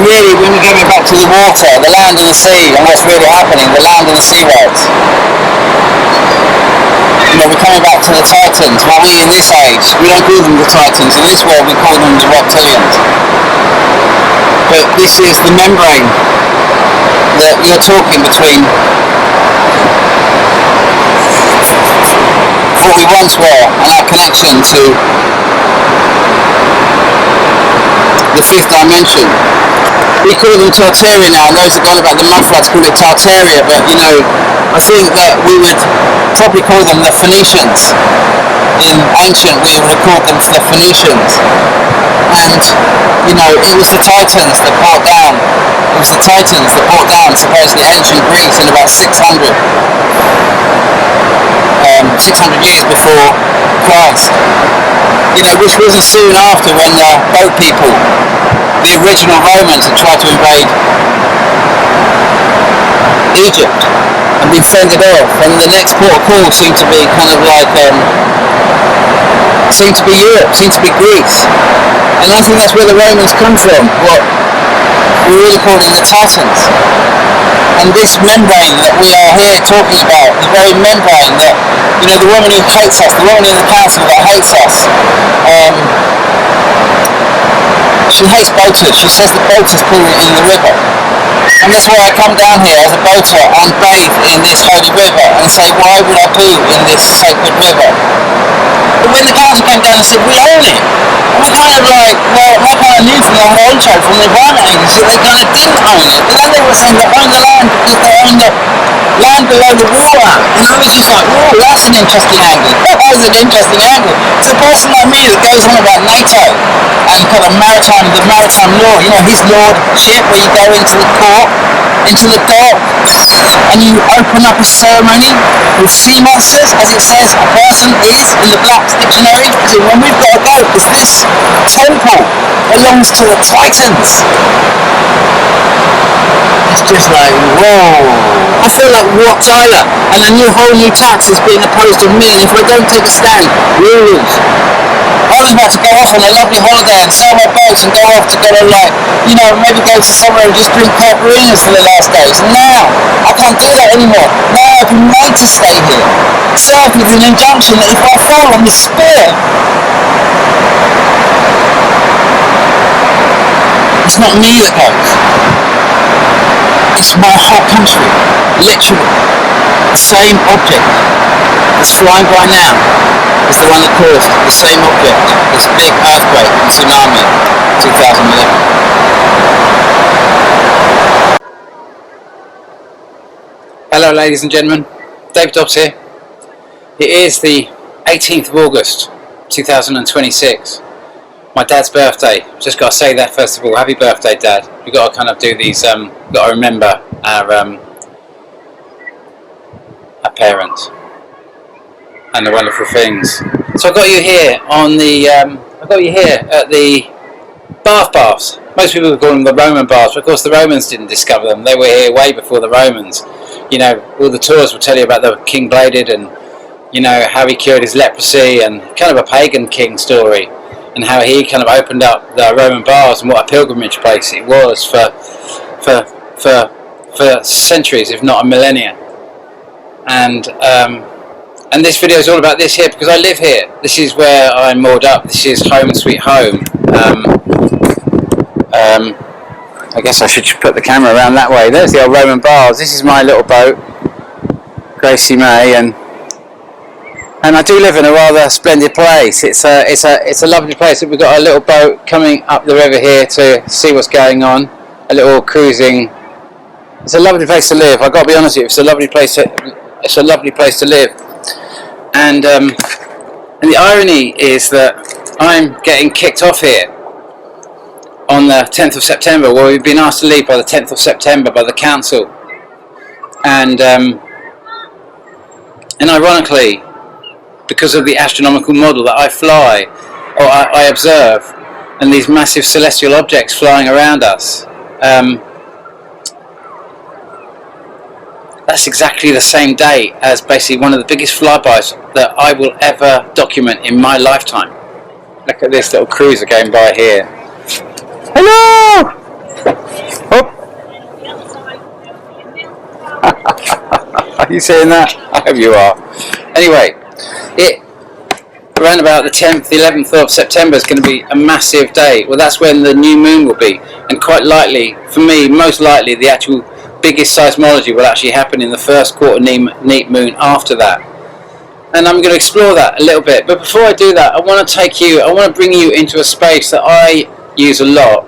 And really, when we get back to the water, the land and the sea, and what's really happening, the land and the sea worlds. You know, we're coming back to the Titans. Well, we in this age, we don't call them the Titans. In this world, we call them the reptilians. But this is the membrane that you're talking between what we once were and our connection to the fifth dimension. We call them Tartaria now, and those that got about the mudfloods call it Tartaria, but you know, I think that we would probably call them the Phoenicians. In ancient, we would have called them the Phoenicians. And, you know, it was the Titans that brought down, supposedly ancient Greece in about 600 years before Christ. You know, which wasn't soon after when the boat people, the original Romans, had tried to invade Egypt and been fended off, and the next port of call seemed to be kind of like seemed to be Europe, seemed to be Greece. And I think that's where the Romans come from, what we're really calling the Titans. And this membrane that we are here talking about, the very membrane that, you know, the woman who hates us, the woman in the council that hates us, she hates boaters. She says the boaters pull in the river. And that's why I come down here as a boater and bathe in this holy river and say, why would I poo in this sacred river? But when the council came down and said, we own it, and we're kind of like, well, I kind of knew from the whole intro, from the environment agency, that they kind of didn't own it. But then they were saying they own the land because they own the land below the water. And I was just like, whoa, that's an interesting angle. That was an interesting angle. It's a person like me that goes on about NATO and kind of the maritime law, you know, his lordship, where you go into the port, into the dock, and you open up a ceremony with sea monsters, as it says a person is in the Black's dictionary. So when we've got to go, because this temple belongs to the Titans. It's just like, whoa. I feel like what Tyler, and a whole new tax is being imposed on me, and if I don't take a stand, we'll lose. I was about to go off on a lovely holiday and sell my boats and go off to go to, like, you know, maybe go to somewhere and just drink caipirinhas for the last days. Now, I can't do that anymore. Now I've been made to stay here, served with an injunction that if I fall on the spear, it's not me that goes. It's my whole country, literally. The same object that's flying by now is the one that caused the same object, this big earthquake and tsunami in 2011. Hello ladies and gentlemen, David Dobbs here. It is the 18th of August 2026. My dad's birthday. Just got to say that first of all. Happy birthday, Dad. We've got to kind of do these, we've got to remember our parents and the wonderful things. So I got you here on the, I got you here at the baths. Most people would call them the Roman baths, but of course the Romans didn't discover them. They were here way before the Romans. You know, all the tours will tell you about the King Bladed and, you know, how he cured his leprosy, and kind of a pagan king story, and how he kind of opened up the Roman baths and what a pilgrimage place it was for centuries, if not a millennia. And this video is all about this here because I live here. This is where I'm moored up. This is home sweet home. I guess I should put the camera around that way. There's the old Roman baths. This is my little boat, Gracie May, and I do live in a rather splendid place. It's a lovely place. We've got a little boat coming up the river here to see what's going on. A little cruising. It's a lovely place to live. I've got to be honest with you. It's a lovely place to live. And the irony is that I'm getting kicked off here on the 10th of September. Well, we've been asked to leave by the 10th of September by the council. And ironically, because of the astronomical model that I fly, or I observe, and these massive celestial objects flying around us, that's exactly the same date as basically one of the biggest flybys that I will ever document in my lifetime. Look at this little cruiser going by here. Hello! You saying that? I hope you are. Anyway, around about the 10th, the 11th of September is going to be a massive day. Well, that's when the new moon will be, and quite likely, for me, most likely, the actual biggest seismology will actually happen in the first quarter neap moon after that. And I'm going to explore that a little bit. But before I do that, I want to bring you into a space that I use a lot,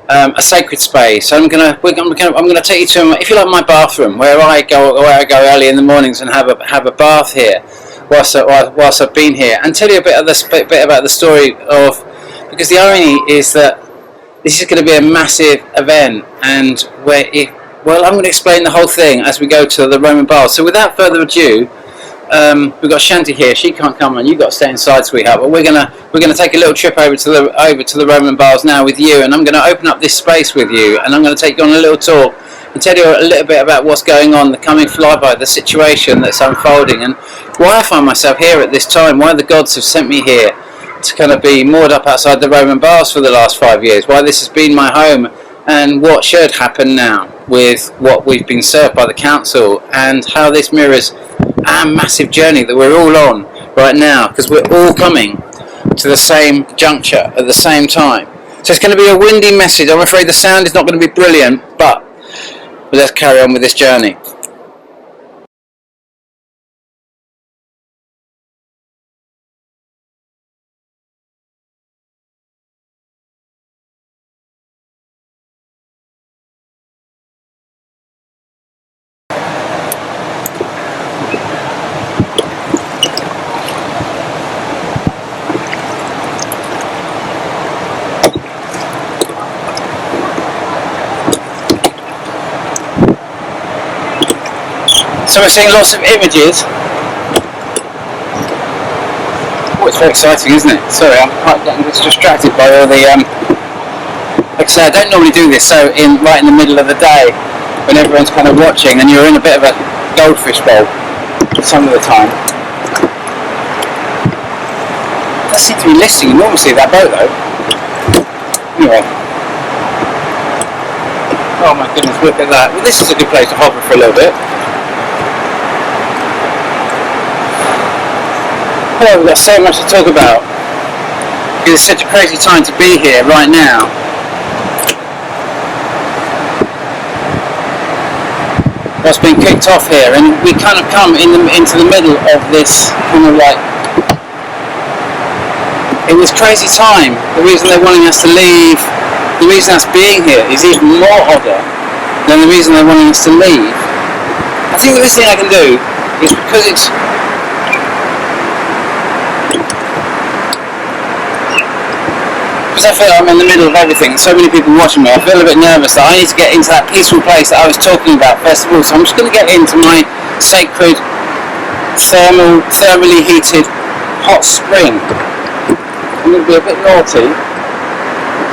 a sacred space. I'm going to take you to, if you like, my bathroom, where I go early in the mornings and have a bath here, whilst I've been here, and tell you a bit about the story of, because the irony is that this is going to be a massive event, and I'm going to explain the whole thing as we go to the Roman baths. So without further ado, we've got Shanti here. She can't come on. You've got to stay inside, sweetheart. But we're gonna take a little trip over to the Roman baths now with you, and I'm going to open up this space with you, and I'm going to take you on a little tour and tell you a little bit about what's going on, the coming flyby, the situation that's unfolding, and why I find myself here at this time. Why the gods have sent me here to kind of be moored up outside the Roman baths for the last 5 years. Why this has been my home, and what should happen now with what we've been served by the council, and how this mirrors our massive journey that we're all on right now, because we're all coming to the same juncture at the same time. So it's going to be a windy message. I'm afraid the sound is not going to be brilliant, but let's carry on with this journey. So we're seeing lots of images. Oh, it's very exciting, isn't it? Sorry, I'm quite getting distracted by all the like I say, I don't normally do this so right in the middle of the day when everyone's kind of watching, and you're in a bit of a goldfish bowl some of the time. It does seem to be listing enormously, that boat though. Anyway. Oh my goodness, look at that. Well, this is a good place to hover for a little bit. Oh, we've got so much to talk about. It's such a crazy time to be here right now. What's been kicked off here, and we kind of come into the middle of this kind of like, in this crazy time. The reason they're wanting us to leave, the reason us being here is even more odder than the reason they're wanting us to leave. I think the best thing I can do is, because it's because I feel I'm in the middle of everything, so many people watching me, I feel a bit nervous that I need to get into that peaceful place that I was talking about first of all. So I'm just going to get into my sacred, thermally heated hot spring. I'm going to be a bit naughty,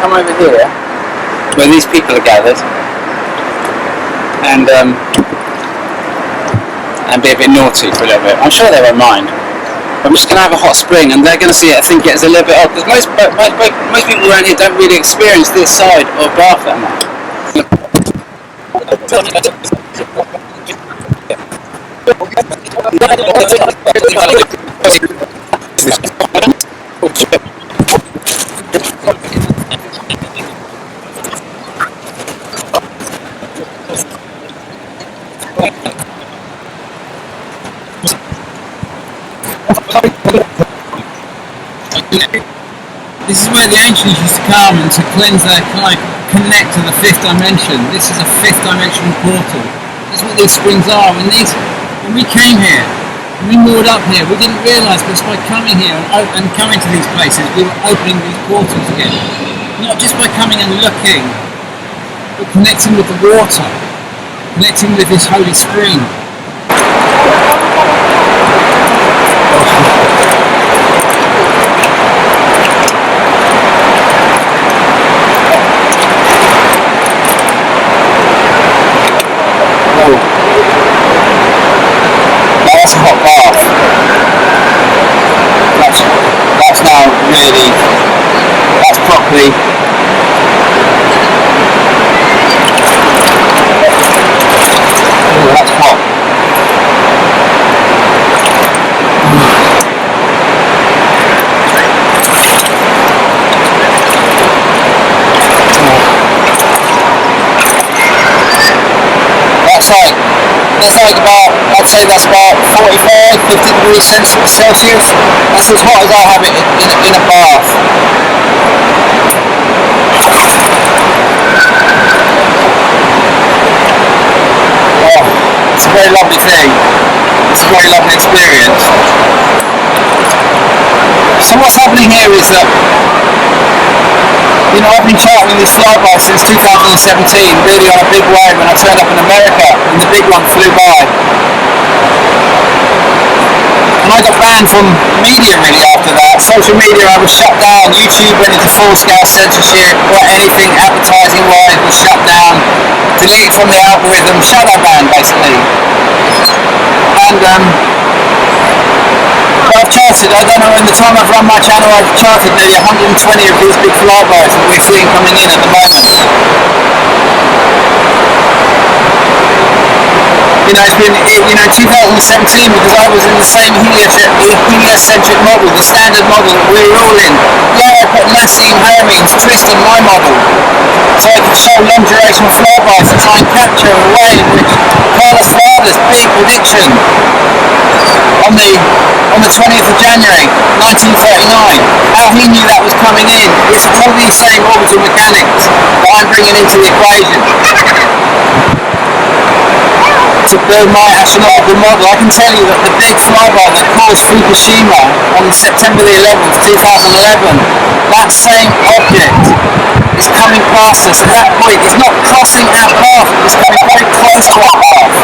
come over here where these people are gathered, and be a bit naughty for a little bit. I'm sure they won't mind. I'm just going to have a hot spring, and they're going to see it and think it's a little bit odd, because most people around here don't really experience this side of bath that much. This is where the ancients used to come and to cleanse their kind, connect to the fifth dimension. This is a fifth dimensional portal. That's what these springs are. When we came here, we moored up here, we didn't realise, but it's by coming here and coming to these places, we were opening these portals again. Not just by coming and looking, but connecting with the water, connecting with this holy spring. That's a hot bath. That's now really, that's properly. Oh, that's hot. site. There's like about, I'd say that's about 45, 50 degrees Celsius. That's as hot as I have it in a bath. Oh, it's a very lovely thing. It's a very lovely experience. So what's happening here is that, you know, I've been chartering this flyby since 2017, really on a big wave when I turned up in America, and the big one flew by. And I got banned from media really after that. Social media, I was shut down. YouTube went into full-scale censorship, or anything advertising-wise was shut down, deleted from the algorithm, shadow banned basically. And I've charted, I don't know, in the time I've run my channel, I've charted nearly 120 of these big flybys that we're seeing coming in at the moment. You know, it's been, you know, 2017, because I was in the same heliocentric model, the standard model that we're all in. Yeah, I put Nassim Hermines twist in my model, so I could show long duration flybys to try and capture a way in which Carlos Varda's big prediction on the 20th of January 1939, how he knew that was coming in. It's all these same orbital mechanics that I'm bringing into the equation to build my astronomical model. I can tell you that the big flyby that caused Fukushima on September the 11th, 2011, that same object is coming past us. At that point, it's not crossing our path, it's coming very close to our path.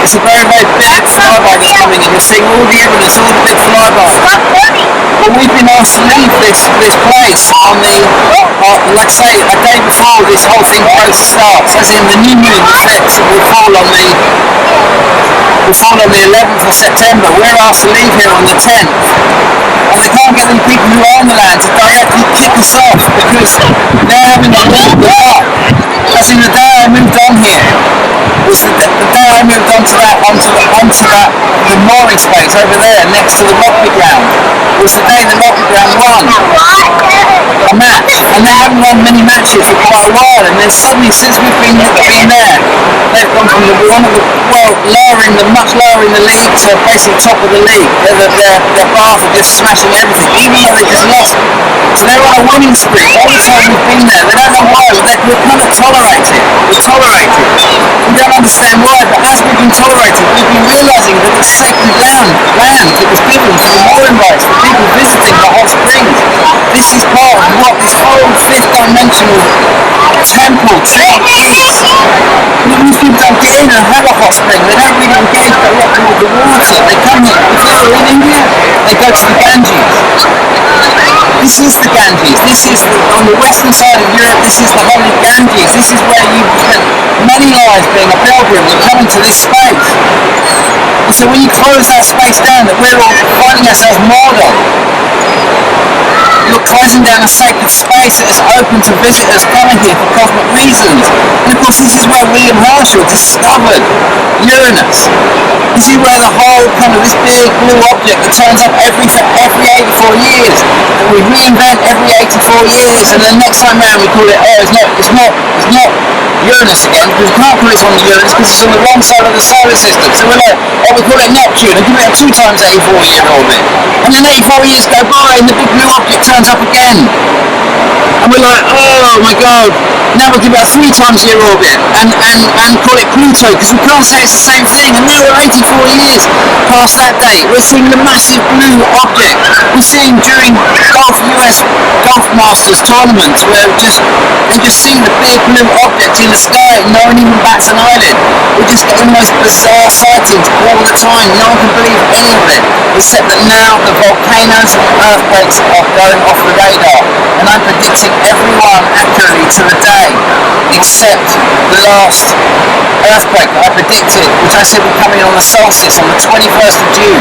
It's a very, very big flyby that's coming in. You're seeing all the evidence, all the big flybys. But we've been asked to leave this place on the, let's say, a day before this whole thing starts, as in the new moon effects will fall on the 11th of September. We're asked to leave here on the 10th. And they can't get the people who own the land to directly kick us off, because they're having to move the up. As in the day I moved on here, was the day I moved onto that the mooring space over there next to the rugby ground, was the day the rugby ground won a match, and they haven't won many matches for quite a while, and then suddenly since we've been there, they've gone from much lower in the league to basically top of the league. Their Bath are just smashing everything, even though they just lost. So they're on a winning spree all the time we've been there. They don't know why, we're kind of tolerated. We're tolerated. We don't understand why, but as we've been tolerated, we've been realising that the sacred land that was given for the mooring rights for people visiting the hot springs, this is part of what this whole fifth dimensional temple tree is. These people don't get in and have a hot spring. They don't really engage directly with the water. They come here. If they're in India, they go to the Ganges. This is the Ganges. This is on the western side of Europe. This is the holy Ganges. This is where you've spent many lives being a pilgrim and coming to this space. And so when you close that space down that we're all finding ourselves moored on, you're closing down a sacred space that is open to visitors coming here for cosmic reasons. And of course this is where William Herschel discovered Uranus. This is where the whole kind of this big blue object that turns up every 84 years, that we reinvent every 84 years, and then next time round we call it, oh, it's not Uranus again, because we can't call it on the Uranus because it's on the wrong side of the solar system. So we're like, oh, we call it Neptune and give it a 2 times 84 year orbit. And then 84 years go by and the big blue object turns up again. And we're like, oh my god, now we'll give it a 3 times year orbit and call it Pluto, because we can't say it's the same thing. And now we're 84 years past that date. We're seeing the massive blue object. We're seeing during US Golf Masters tournaments where they just see the big blue object in the sky and no one even bats an eyelid. We're just getting the most bizarre sightings all the time. No one can believe any of it, except that now the volcanoes and earthquakes are going off the radar. And I'm predicting everyone accurately to the day, except the last earthquake that I predicted, which I said would come in on the solstice on the 21st of June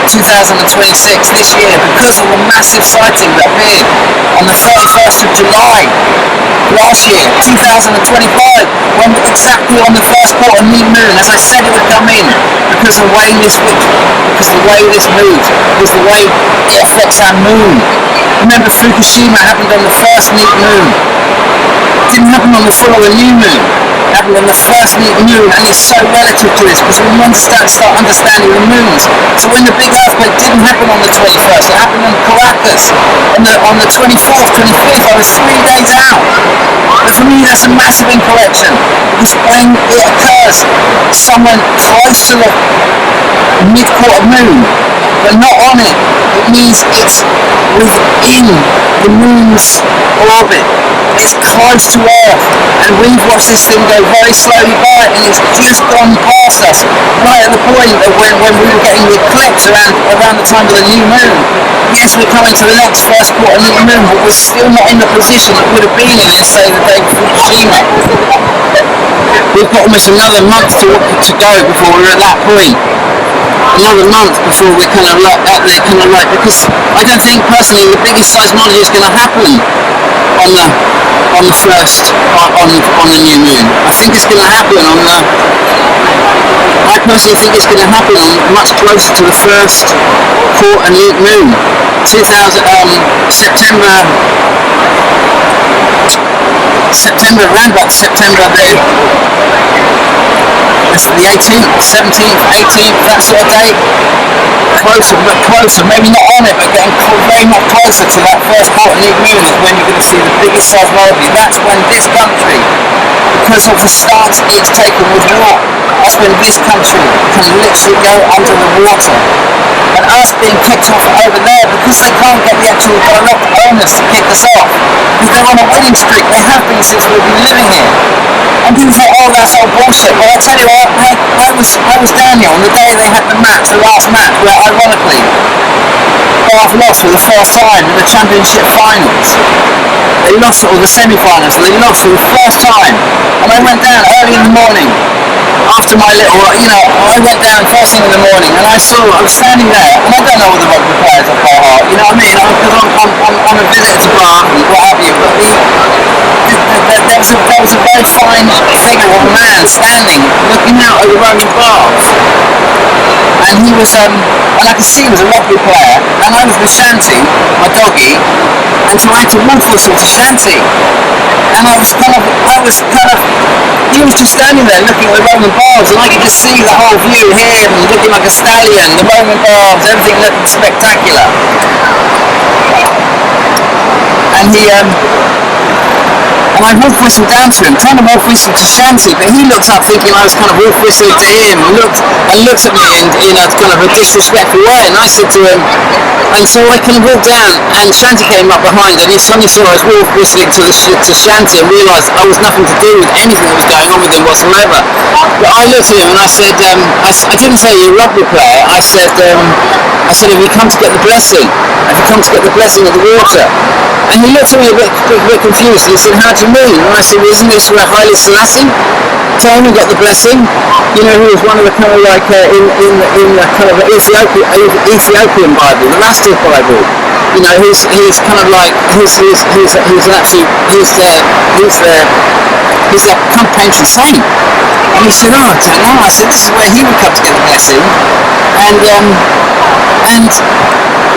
2026 this year, because of the massive sighting that appeared on the 31st of July last year, 2025, when exactly on the first quarter new moon, as I said it would come in, because the way this moves, because the way it affects our moon. Remember, Fukushima happened on the first neat moon. It didn't happen on the full of the new moon. It happened happened on the first moon, and it's so relative to this because we want to start understanding the moons. So when the big earthquake didn't happen on the 21st, it happened in Caracas on the 24th, 25th. I was 3 days out. But for me, that's a massive incorrection because when it occurs somewhere close to the mid-quarter moon, but not on it, it means it's within the moon's orbit. It's close to Earth, and we've watched this thing go very slowly by, and it's just gone past us, right at the point of when we were getting the eclipse around the time of the new moon. Yes, we're coming to the next first quarter new moon, but we're still not in the position that we would have been in, let's say, the day before Fukushima. We've got almost another month to go before we're at that point. Another month before we're kind of like out there, kind of like, because I don't think personally the biggest seismology is going to happen on the new moon. I think it's going to happen I personally think it's going to happen on much closer to the first quarter new moon, September, around about September the 18th, 17th, 18th, that sort of date. Closer, maybe not on it, but getting very much closer to that first quarter new moon is when you're going to see the biggest seismology. That's when this country, because of the stance it's taken with war, that's when this country can literally go under the water. And us being kicked off over there because they can't get the actual direct owners to kick us off. Because they're on a winning streak, they have been since we've been living here. And people say, oh, that's all bullshit. Well, I tell you what, I was down here on the day they had the last match, where ironically, Bath lost for the first time in the championship finals. They lost, or the semi-finals, so they lost for the first time. And I went down early in the morning, after my little, I went down first thing in the morning, and I was standing there, and I don't know all the rugby players off by heart, you know what I mean? Because I'm a visitor to Bath and what have you, but there was a very fine figure of a man standing, looking out over Roman Bath. And he was, and I could see he was a rugby player, and I was with Shanti, my doggy, and so I had to wolf whistle to Shanti. And he was just standing there looking at the Roman Baths, and I could just see the whole view, him looking like a stallion, the Roman Baths, everything looking spectacular. And and I wolf whistled down to him, trying to wolf whistle to Shanti, but he looked up thinking I was kind of wolf whistling to him, and looked at me in a kind of a disrespectful way, and I said to him, and so I kind of walked down, and Shanti came up behind, and he suddenly saw I was wolf whistling to Shanti, and realised I was nothing to do with anything that was going on with him whatsoever. But I looked at him and I said, I didn't say you're a rugby player, I said, have you come to get the blessing? Have you come to get the blessing of the water? And he looked at me a bit confused, and he said, how do you mean? And I said, well, isn't this where Haile Selassie came and got the blessing? You know, he was one of the kind of like, in the kind of Ethiopian Bible, the Rasta's Bible. You know, he's kind of like, he's their kind of patron saint. And he said, oh, I don't know. I said, this is where he would come to get the blessing. And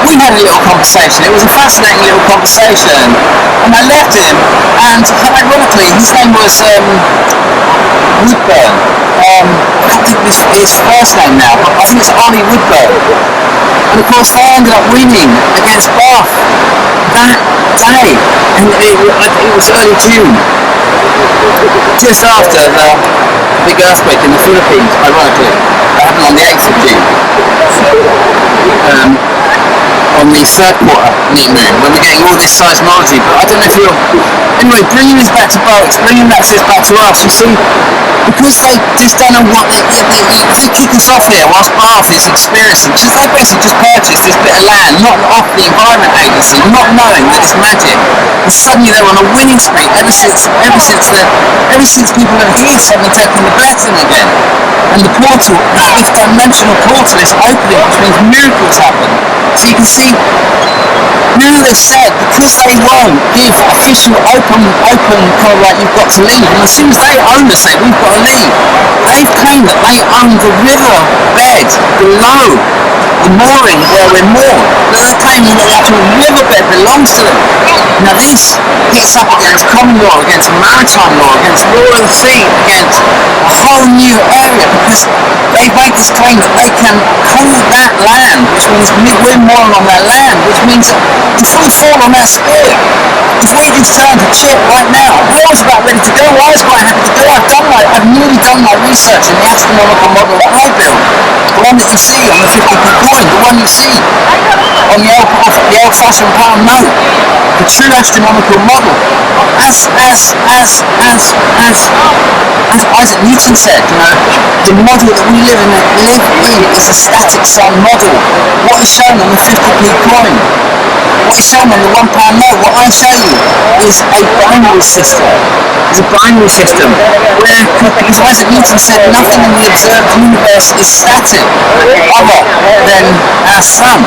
we had a little conversation. It was a fascinating little conversation. And I left him, and ironically, his name was Woodburn. I can't think of his first name now, but I think it's Ollie Woodburn. And of course, they ended up winning against Bath that day. And it was early June, just after the big earthquake in the Philippines, ironically. That happened on the 8th of June. On the third quarter new moon, when we're getting all this seismology. But I don't know if you're... Anyway, bringing this back to boats, bringing back to us, you see, because they just don't know what they kick us off here whilst Bath is experiencing, because they basically just purchased this bit of land, not off the Environment Agency, not knowing that it's magic, and suddenly they're on a winning streak ever since people have here suddenly taking the blessing again. And the portal, the fifth dimensional portal is opening, which means miracles happen. So you can see, now they've said, because they won't give official open kind of like you've got to leave, and as soon as they own the say we've got to leave, they've claimed that they own the river bed below the mooring where we're moored, but they're claiming that the actual riverbed belongs to them. Now this hits up against common law, against maritime law, against law of the sea, against a whole new area, because they make this claim that they can hold that land, which means we're mooring on that land, which means if we fall on that spear, if we just turn to chip right now, I was about ready to go, I was quite happy to go, I've nearly done my research in the astronomical model that I built, the one that you see on the 50p coin, the one you see on the old-fashioned pound note, the true astronomical model. As Isaac Newton said, the model that we live in is a static sun model. What is shown on the 50p coin, what is shown on the £1 note, what I show you is a binary system. It's a binary system where, because Isaac Newton said, nothing in the observed universe is static other than our sun.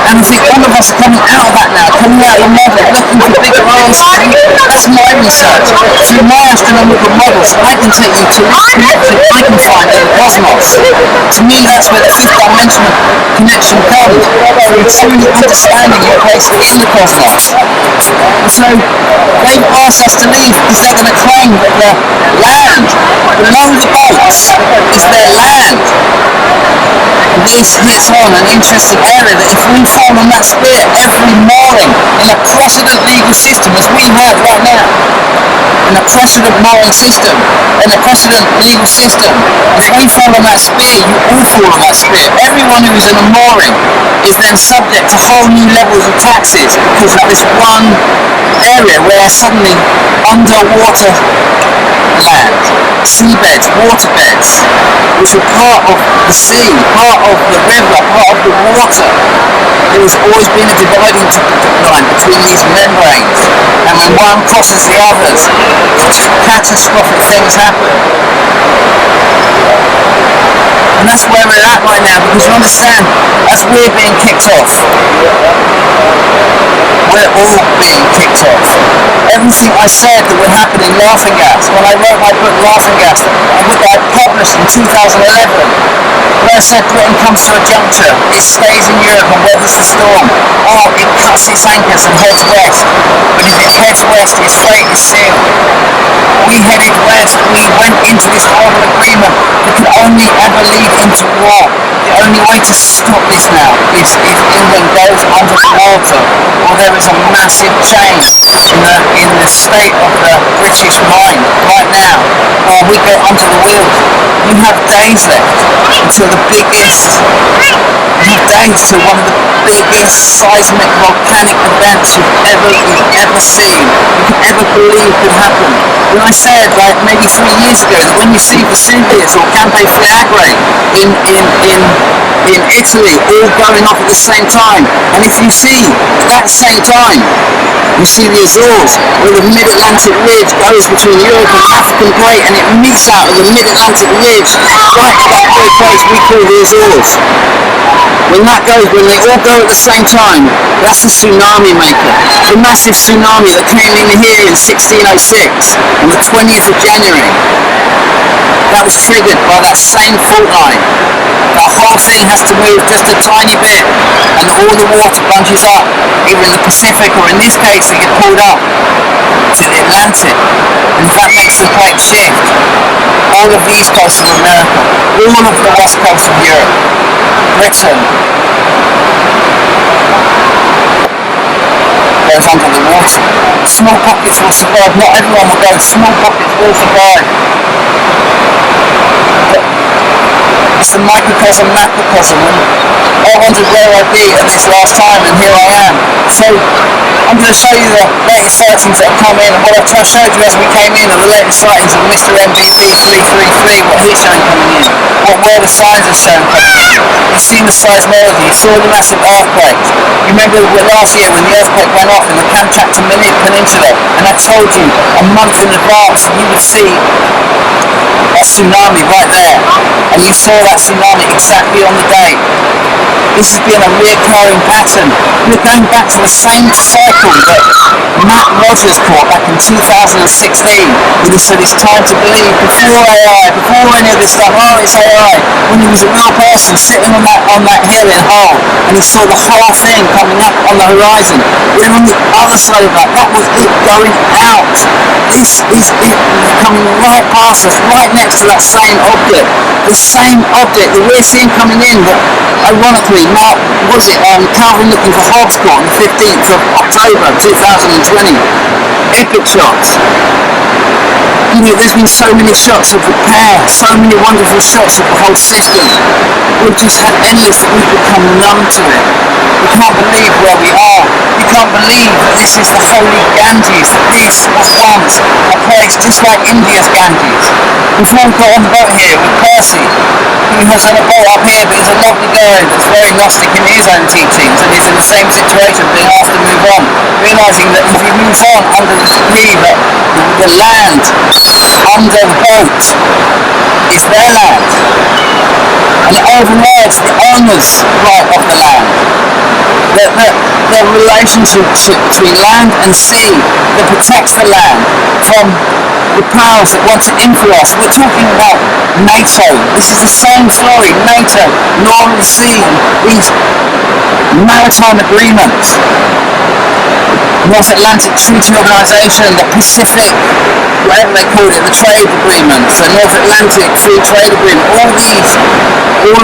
And I think all of us are coming out of that now, coming out of the model, looking for bigger roles. That's my research. Through my astronomical models, I can take you to each connection I can find in the cosmos. To me, that's where the fifth dimensional connection comes, from truly understanding your place in the cosmos. And so, they've asked us to leave because they're going to claim that the land below the boats is their land. This hits on an interesting area that if we fall on that spear, every mooring in a precedent legal system, as we have right now, in a precedent mooring system, in a precedent legal system, if we fall on that spear, you all fall on that spear. Everyone who is in a mooring is then subject to whole new levels of taxes because of this one area where suddenly underwater land, seabeds, waterbeds, which are part of the sea, part of the river, part of the water. There has always been a dividing line between these membranes, and when one crosses the others, catastrophic things happen. And that's where we're at right now, because you understand, as we're being kicked off, we're all being kicked off. Everything I said that would happen in Laughing Gas, when I wrote my book Laughing Gas, a book I published in 2011, where I said Britain comes to a juncture, it stays in Europe and weathers the storm, or it cuts its anchors and heads west, but if it heads west, its fate is sealed. We headed west, we went into this horrible agreement that could only ever lead into war. The only way to stop this now is if England goes under the water, or there is a massive change in the state of the British mind right now, or we go under the wheels. You have days left until the biggest, one of the biggest seismic volcanic events you've ever seen, you could ever believe could happen. When I said, like maybe 3 years ago, that when you see Vesuvius or Campo Flegrei in Italy all going off at the same time, and if you see at that same time, you see the Azores, where the Mid-Atlantic Ridge goes between Europe and African plate, and it meets out of the Mid-Atlantic Ridge right at that very place we call the Azores. When they all go at the same time, that's the tsunami maker. The massive tsunami that came in here in 1606, on the 20th of January. That was triggered by that same fault line. That whole thing has to move just a tiny bit, and all the water bunches up, either in the Pacific or in this case they get pulled up to the Atlantic, and that makes the plate shift. All of the east coast of America, all of the west coast of Europe, Britain goes under the water. Small pockets will survive, not everyone will go, small pockets will survive. It's a microcosm, macrocosm, and I wondered where I'd be at this last time, and here I am. So I'm going to show you the latest sightings that have come in, and what I showed you as we came in are the latest sightings of Mr. MVP 333, what he's shown coming in, where the signs are shown coming in. You've seen the seismology, you saw the massive earthquakes. You remember last year when the earthquake went off in the Kamchatka Peninsula, and I told you a month in advance you would see a tsunami right there, and you saw that tsunami exactly on the day. This has been a recurring pattern. We're going back to the same cycle that Matt Rogers caught back in 2016. He said it's time to believe before AI, before any of this stuff, oh it's AI, when he was a real person sitting on that hill in Hull and he saw the whole thing coming up on the horizon. We're on the other side of that. That was it going out. This is it coming right past us, right next to that same object. The same object that we're seeing coming in, that ironically, now, was it Calvin looking for Hobbs caught on the 15th of October 2020. Epic shots. You know, there's been so many shots of the pair, so many wonderful shots of the whole system. We've just had endless, we've become numb to it. We can't believe where we are. We can't believe that this is the holy Ganges, that this was once a place just like India's Ganges. Before we got on the boat here with Percy, who has on a boat up here, but he's a lovely guy that's very Gnostic in his own teachings and is in the same situation, being asked to move on, realising that if he moves on under the land under the boat is their land, and it overrides the owner's right of the land. The relationship between land and sea that protects the land from the powers that want to influence. We're talking about NATO. This is the same story. NATO, Northern Sea, these maritime agreements, North Atlantic Treaty Organization, the Pacific, whatever they call it, the trade agreements, the North Atlantic Free Trade Agreement, all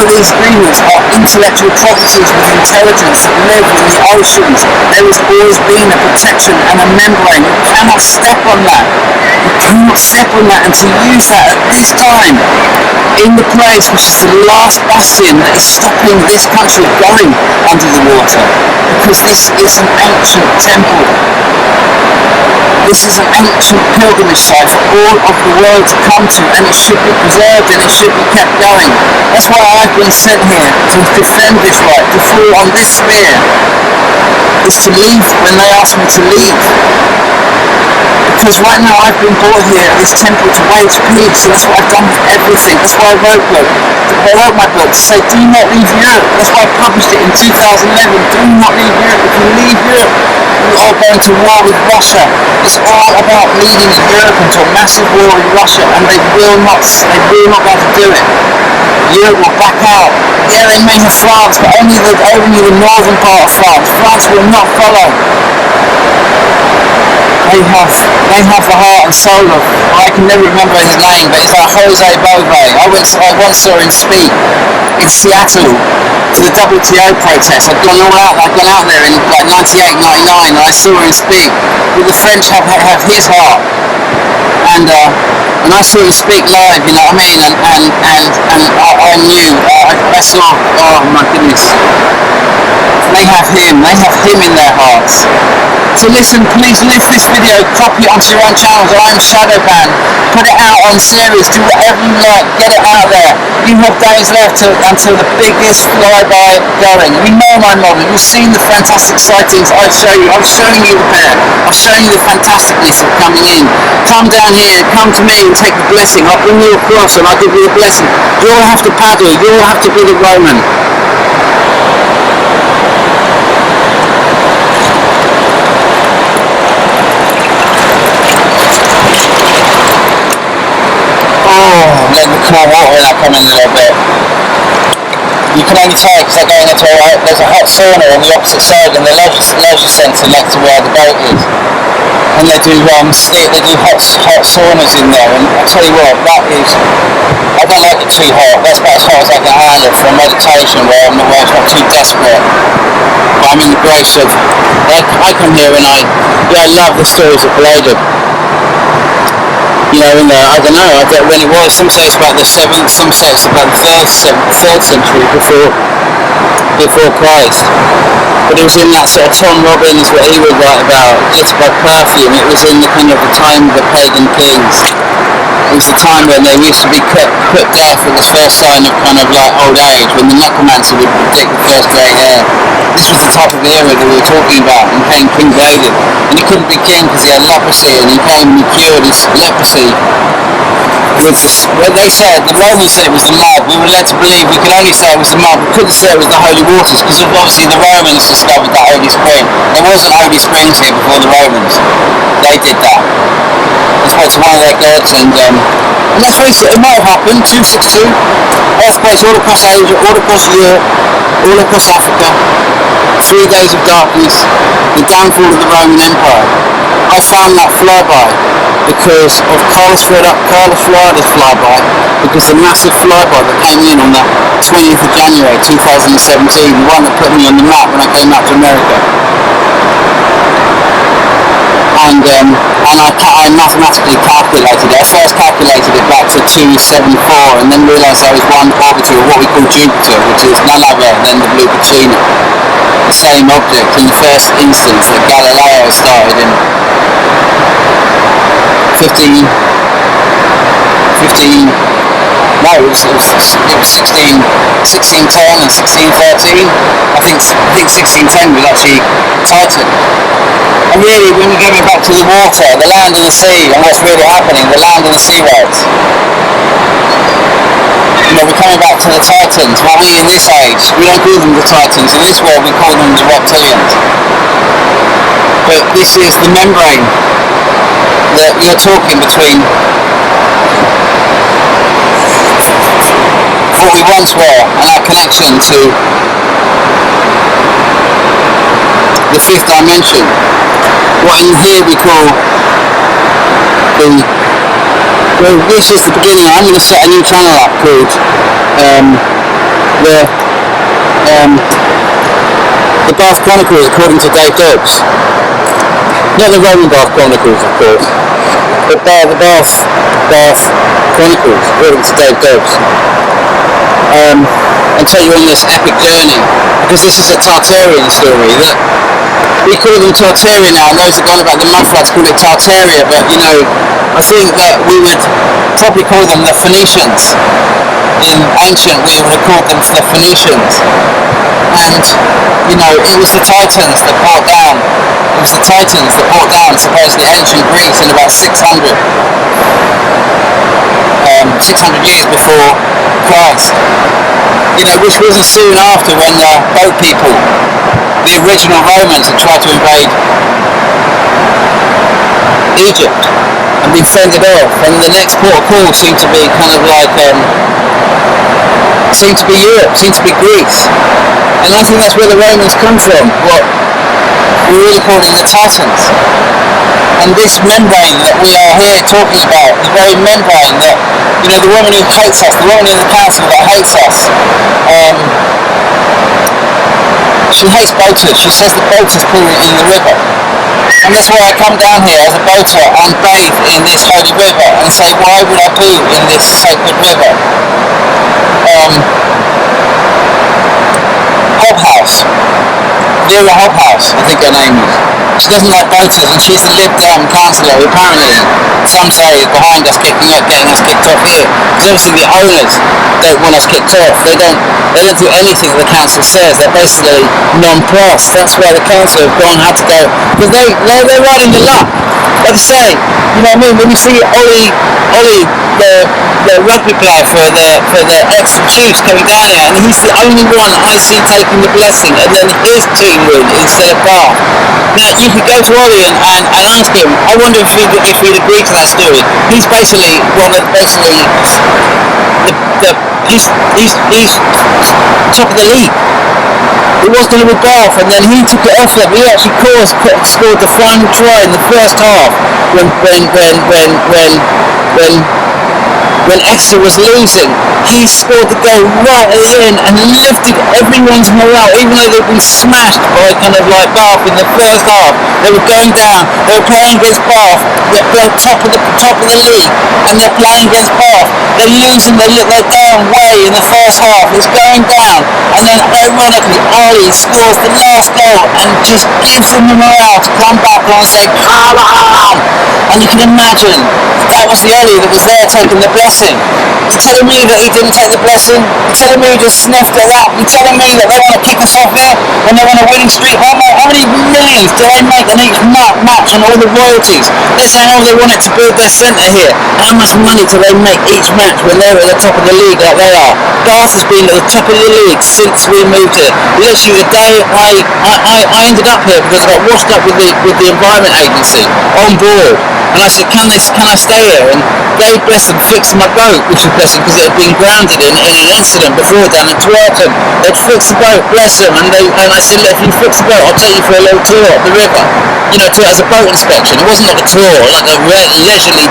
of these agreements are intellectual properties with intelligence that live in the oceans. There has always been a protection and a membrane. You cannot step on that. You cannot step on that, and to use that at this time in the place which is the last bastion that is stopping this country going under the water, because this is an ancient temple. This is an ancient pilgrimage site for all of the world to come to, and it should be preserved and it should be kept going. That's why I've been sent here, to defend this right, to fall on this spear, is to leave when they ask me to leave. Because right now I've been brought here at this temple to wage peace, and that's what I've done with everything. That's why I wrote my book, to say do not leave Europe. That's why I published it in 2011. Do not leave Europe. If you leave Europe, you are going to war with Russia. It's all about leading Europe into a massive war with Russia, and they will not be able to do it. Europe will back out. Yeah, they may have France, but only the northern part of France. France will not follow. They have the heart and soul of, I can never remember his name, but it's like Jose Bove. I once saw him speak in Seattle to the WTO protest. I've gone out there in like 98, 99, and I saw him speak. But the French have his heart, and I saw him speak live. You know what I mean? And I knew. I saw. Oh my goodness. They have him in their hearts. So listen, please lift this video, copy it onto your own channels. I'm Shadowban. Put it out on series, do whatever you like, get it out there. You have days left until the biggest flyby going. You know my model, you've seen the fantastic sightings I show you. I'm showing you the pair. I'm showing you the fantasticness of coming in. Come down here, come to me and take the blessing. I'll bring you across and I'll give you the blessing. You'll have to paddle, you'll have to be the Roman. Letting the cool water in that come in a little bit. You can only tell because they're going into there's a hot sauna on the opposite side in the leisure centre next to where the boat is. And they do hot saunas in there, and I tell you what, that is, I don't like it too hot. That's about as hot as I can handle for a meditation where I'm not too desperate. But I'm in the grace of, I come here and I love the stories of Palladium. You know, I don't know when it was. Some say it's about the 7th, some say it's about the 3rd century before Christ. But it was in that sort of Tom Robbins, what he would write about, Gifted by Perfume. It was in the kind of the time of the pagan kings. It was the time when they used to be put death at the first sign of kind of like old age, when the necromancer would predict the first grey hair. This was the type of era that we were talking about, and came King David. And he couldn't be king because he had leprosy, and he came and he cured his leprosy When they said, the Romans said it was the mud, we were led to believe we could only say it was the mud, we couldn't say it was the holy waters, because obviously the Romans discovered the holy spring. There wasn't holy springs here before the Romans. They did that. They spoke to one of their gods, and let's face it, it might have happened. 262, earthquakes all across Asia, all across Europe, all across Africa, 3 days of darkness, the downfall of the Roman Empire. I found that flyby because of Carlos Ferrara's flyby, because the massive flyby that came in on the 20th of January 2017, the one that put me on the map when I came out to America. And I mathematically calculated it. I first calculated it back to 274, and then realised there was one orbital of what we call Jupiter, which is none other than the Blue Puccini. The same object in the first instance that Galileo started in 16, no, it was 1610 and 1613. I think 1610 was actually Titan. And really, when you're going back to the water, the land and the sea, and what's really happening, the land and the sea worlds, you know, we're coming back to the Titans. Well, we in this age, we don't call them the Titans. In this world, we call them the reptilians. But this is the membrane that you're talking between what we once were and our connection to the 5th dimension. What in here we call well, this is the beginning. I'm going to set a new channel up called the Bath Chronicles, according to Dave Dobbs. Not the Roman Bath Chronicles, of course, but the Bath Chronicles, according to Dave Dobbs. And take you on this epic journey, because this is a Tartarian story. That we call them Tartaria now, and those that gone about the mudfloods call it Tartaria, but you know, I think that we would probably call them the Phoenicians. In ancient, we would have called them the Phoenicians. And, you know, it was the Titans that brought down, supposedly ancient Greece in about 600 years before Christ. You know, which wasn't soon after when the boat people, the original Romans, had tried to invade Egypt and been fended off, and the next port of call seemed to be kind of like seemed to be Europe, seemed to be Greece. And I think that's where the Romans come from, what we really call them the Titans. And this membrane that we are here talking about, the very membrane that, you know, the woman who hates us, the woman in the council that hates us, she hates boaters. She says the boaters poo in the river. And that's why I come down here as a boater and bathe in this holy river and say, why would I poo in this sacred river? Hobhouse. Vera Hobhouse, I think her name is. She doesn't like boaters, and she's the Lib Dem councillor who apparently, some say, is behind us getting us kicked off here. Because obviously the owners don't want us kicked off. They don't do anything that the council says. They're basically non-plussed. That's why the council have had to go, because they're riding the luck. Like I say, you know what I mean? When you see Ollie, the rugby player for the ex-Chiefs coming down here, and he's the only one I see taking the blessing, and then his team win instead of Bath. Now you could go to Ollie and ask him. I wonder if he'd agree to that story. He's basically he's top of the league. It was dealing with Bath, and then he took it off them. He actually scored the final try in the first half when Exeter was losing. He scored the goal right at the end and lifted everyone's morale, even though they'd been smashed by kind of like Bath in the first half. They were going down. They were playing against Bath. They're top of the league, and they're playing against Bath. They're losing. They're down way in the first half. It's going down, and then ironically, Ollie scores the last goal and just gives them the morale to come back and say, "Come on!" And you can imagine that was the Ollie that was there taking the blessing. blessing? You're telling me that he didn't take the blessing? You're telling me he just sniffed at that? You're telling me that they want to kick us off here when they're on a winning streak? How many millions do they make on each match and all the royalties? They're saying, oh, they wanted to build their centre here. How much money do they make each match when they're at the top of the league like they are? Bath has been at the top of the league since we moved here. Literally the day I ended up here because I got washed up with the Environment Agency on board. And I said, can I stay here? And they, bless them, fixed my boat, which was blessed them because it had been grounded in an incident before down in Twerton. They'd fixed the boat, bless them, and I said, look, if you fix the boat, I'll take you for a little tour up the river. You know, as a boat inspection. It wasn't like a tour, like a leisurely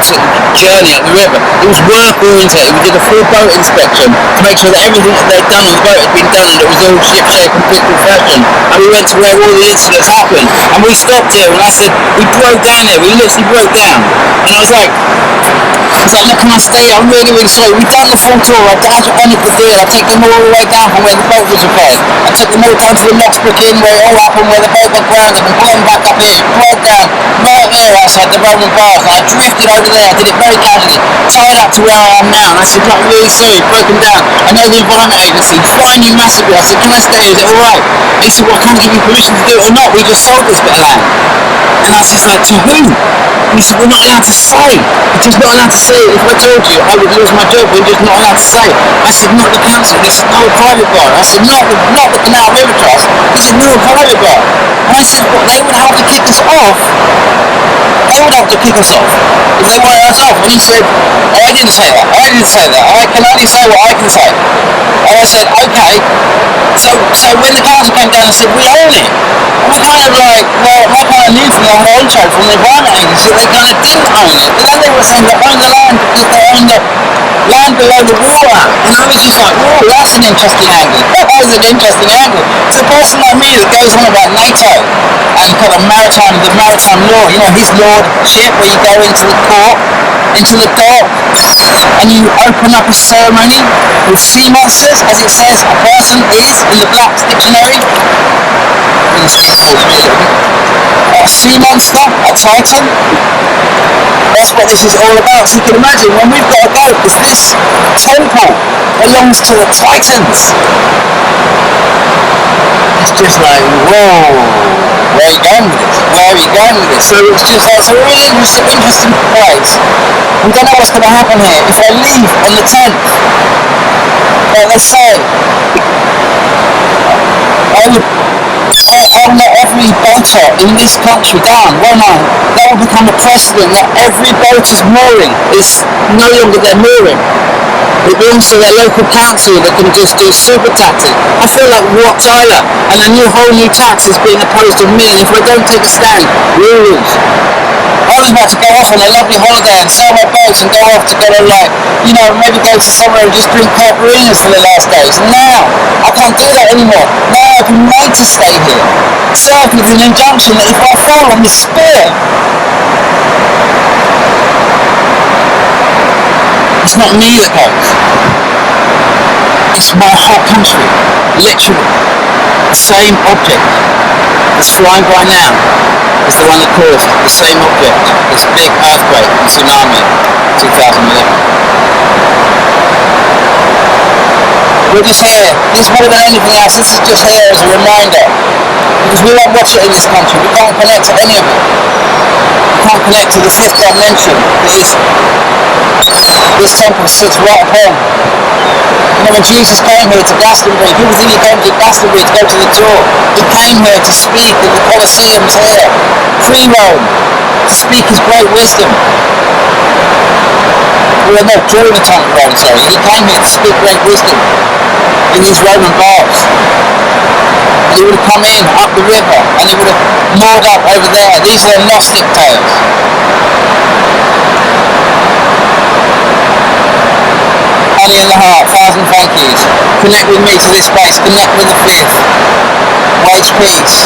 journey up the river. It was work oriented. We did a full boat inspection to make sure that everything that they'd done on the boat had been done and it was all ship shape and fit fashion. And we went to where all the incidents happened. And we stopped here and I said, we broke down here. We literally broke down. And I was like, look, can I stay? I'm really, really sorry. We've done the full tour. I've honored the deal. I take them all the way down from where the boat was repaired. I took them all down to the Locksbrook Inn where it all happened, where the boat got grounded, and brought them back up here. Broke down right here outside the Roman Baths. And I drifted over there. I did it very casually. Tied up to where I am now. And I said, look, I'm really sorry. Broken down. I know the Environment Agency fined you massively. I said, can I stay? Is it alright? He said, well, I can't give you permission to do it or not. We just sold this bit of land. And I was just like, to who? And he said, we're not allowed to say. We're just not allowed to say. If I told you, I would lose my job. We're just not allowed to say. I said, not the council. He said, no, a private bar. I said, not the Canal River Trust. He said, no, a private bar. And I said, well, they would have to kick us off. They would have to kick us off if they wanted us off. And he said, oh, I didn't say that. I didn't say that. I can only say what I can say. And I said, okay. So when the council came down and said, we own it. And we're kind of like, well, I kind of knew from the honcho from the Environment Agency that they kind of didn't own it. But then they were saying they own the land because they own the land below the water. And I was just like, whoa, that's an interesting angle. That was an interesting angle. To a person like me that goes on about NATO and kind of the maritime law, you know, his lordship, where you go into the court, into the dock, and you open up a ceremony with sea monsters, as it says a person is in the Black's Dictionary. A sea monster, a titan. That's what this is all about. So you can imagine when we've got to go, because this temple belongs to the Titans. It's just like, whoa, where are you going with this? Where are you going with this? So it's just like, it's a really interesting place. We don't know what's going to happen here. If I leave on the 10th, like they say, I'll let every boater in this country down, won't I? That will become a precedent that every boater's mooring is no longer their mooring. It belongs to their local council that can just do super taxing. I feel like Wat Tyler, and a whole new tax is being imposed on me, and if I don't take a stand, we'll lose. I was about to go off on a lovely holiday and sell my boats and go off to go to, like, you know, maybe go to somewhere and just drink caipirinhas for the last days. Now, I can't do that anymore. Now I've been made to stay here. Served with an injunction that if I fall on this spear, it's not me that goes. It's my whole country. Literally. The same object that's flying by now is the one that caused the same object, this big earthquake and tsunami in 2011. We're just here. This more than anything else, this is just here as a reminder. Because we won't watch it in this country. We can't connect to any of it. We can't connect to the fifth dimension. Because this temple sits right upon. You know, when Jesus came here to Glastonbury, people think he came to Glastonbury to go to the tour. He came here to speak in the Colosseums here, pre-Rome, to speak his great wisdom. Well, no, during the time of Rome, sorry. He came here to speak great wisdom in these Roman baths. And he would have come in, up the river, and he would have moored up over there. These are the Gnostic tales. Honey in the heart, 1,000 thank yous. Connect with me to this place, connect with the fifth. Wage peace.